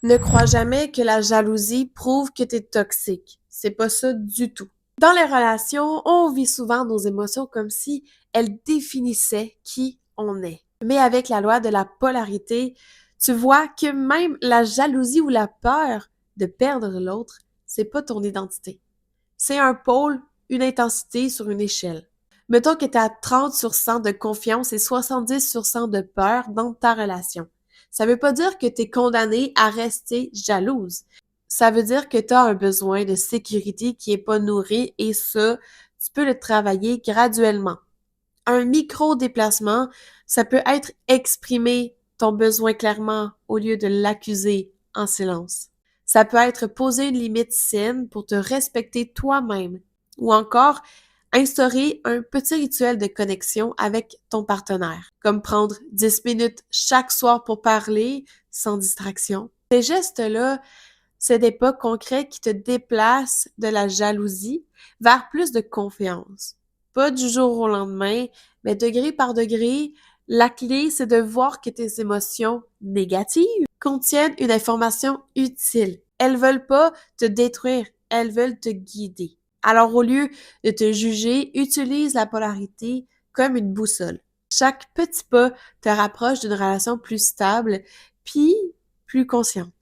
Ne crois jamais que la jalousie prouve que t'es toxique. C'est pas ça du tout. Dans les relations, on vit souvent nos émotions comme si elles définissaient qui on est. Mais avec la loi de la polarité, tu vois que même la jalousie ou la peur de perdre l'autre, c'est pas ton identité. C'est un pôle, une intensité sur une échelle. Mettons que tu as 30 sur 100 de confiance et 70 sur 100 de peur dans ta relation. Ça veut pas dire que tu es condamné à rester jalouse. Ça veut dire que tu as un besoin de sécurité qui est pas nourri et ça, tu peux le travailler graduellement. Un micro-déplacement, ça peut être exprimer ton besoin clairement au lieu de l'accuser en silence. Ça peut être poser une limite saine pour te respecter toi-même ou encore instaurer un petit rituel de connexion avec ton partenaire, comme prendre 10 minutes chaque soir pour parler sans distraction. Ces gestes-là, c'est des pas concrets qui te déplacent de la jalousie vers plus de confiance. Pas du jour au lendemain, mais degré par degré, la clé, c'est de voir que tes émotions négatives contiennent une information utile. Elles veulent pas te détruire, elles veulent te guider. Alors, au lieu de te juger, utilise la polarité comme une boussole. Chaque petit pas te rapproche d'une relation plus stable, puis plus consciente.